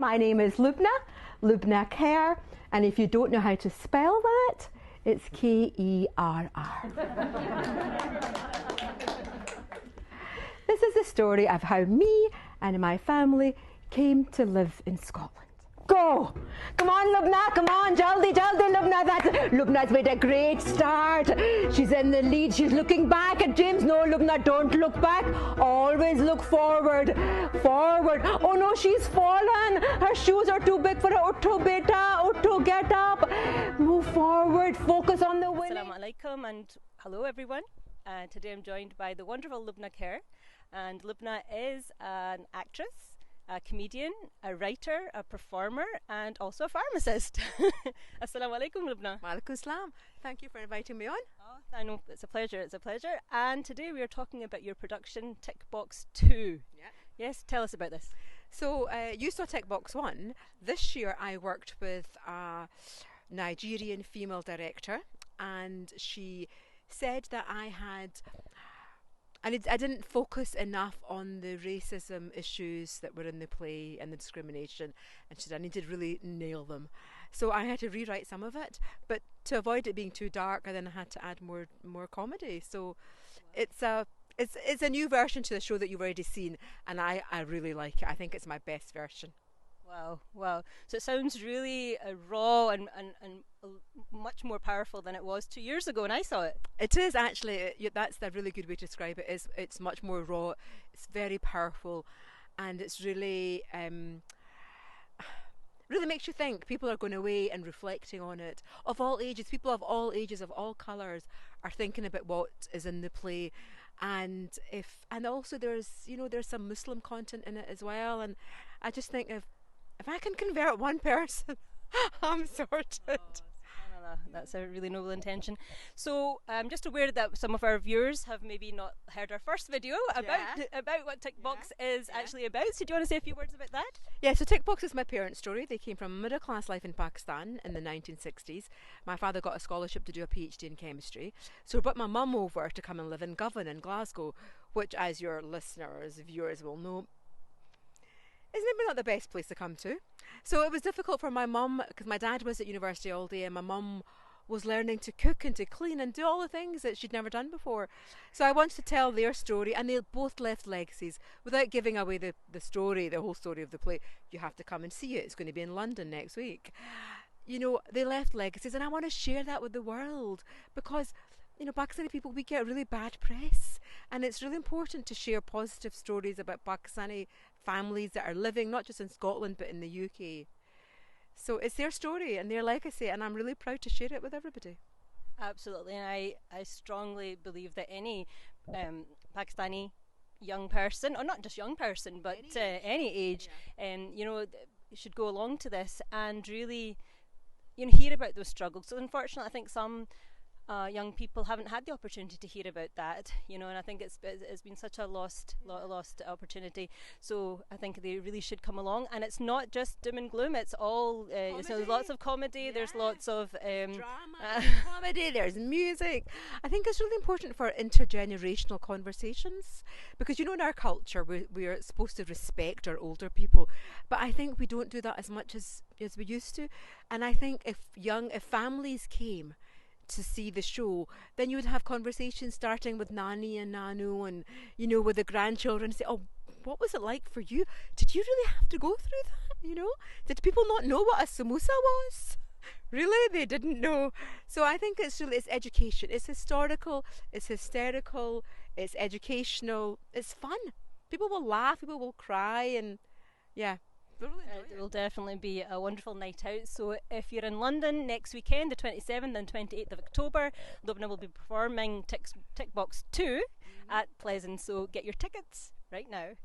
My name is Lubna Kerr, and if you don't know how to spell that, it's K-E-R-R. This is the story of how me and my family came to live in Scotland. Go! Come on, Lubna, come on, jaldi, jaldi, Lubna. Lubna's made a great start. She's in the lead. She's looking back at James. No, Lubna, don't look back. Always look forward. Forward. Oh no, she's fallen. Her shoes are too big for her. Utto, beta. Utto, get up. Move forward. Focus on the winning. Assalamu alaikum and hello everyone. Today I'm joined by the wonderful Lubna Kerr. And Lubna is an actress, a comedian, a writer, a performer, and also a pharmacist. Assalamu alaikum, Lubna. Wa alaikum salam. Thank you for inviting me on. Oh, I know, it's a pleasure, it's a pleasure. And today we are talking about your production, TICKBOX 2. Yeah. Yes, tell us about this. So, you saw TICKBOX 1. This year I worked with a Nigerian female director, and she said that I didn't focus enough on the racism issues that were in the play and the discrimination, and she said I need to really nail them. So I had to rewrite some of it, but to avoid it being too dark, I then had to add more comedy. So it's a new version to the show that you've already seen, and I really like it. I think it's my best version. Wow, wow. So it sounds really raw and much more powerful than it was 2 years ago when I saw it. It is actually, that's a really good way to describe it. It's much more raw, it's very powerful, and it's really, really makes you think. People are going away and reflecting on it. Of all ages, people of all ages, of all colours are thinking about what is in the play. And also there's some Muslim content in it as well, and I just think if I can convert one person, I'm sorted. Oh, that's a really noble intention. So I'm just aware that some of our viewers have maybe not heard our first video about what TICKBOX is actually about. So do you want to say a few words about that? Yeah, so TICKBOX is my parents' story. They came from middle class life in Pakistan in the 1960s. My father got a scholarship to do a PhD in chemistry, so we brought my mum over to come and live in Govan in Glasgow, which, as your listeners, viewers will know, is maybe not the best place to come to. So it was difficult for my mum because my dad was at university all day and my mum was learning to cook and to clean and do all the things that she'd never done before. So I wanted to tell their story, and they both left legacies. Without giving away the story, the whole story of the play, you have to come and see it. It's going to be in London next week. They left legacies, and I want to share that with the world because Pakistani people, we get really bad press, and it's really important to share positive stories about Pakistani families that are living not just in Scotland but in the UK. So it's their story and their legacy, and I'm really proud to share it with everybody. Absolutely, and I strongly believe that any Pakistani young person, or not just young person, but any age, should go along to this and really hear about those struggles. So unfortunately, I think some young people haven't had the opportunity to hear about that, and I think it's been such a lost opportunity. So I think they really should come along, and it's not just doom and gloom. It's all there's lots of comedy. There's lots of drama, comedy. There's music. I think it's really important for intergenerational conversations because in our culture we are supposed to respect our older people, but I think we don't do that as much as we used to. And I think if families came to see the show, then you would have conversations starting with Nani and Nanu and with the grandchildren, say, oh, what was it like for you? Did you really have to go through that? Did people not know what a samosa was? Really, they didn't know. So I think it's education. It's historical, it's hysterical, it's educational, it's fun. People will laugh, people will cry, and it will definitely be a wonderful night out. So if you're in London next weekend, the 27th and 28th of October, Lubna will be performing TICKBOX 2 at Pleasance. So get your tickets right now.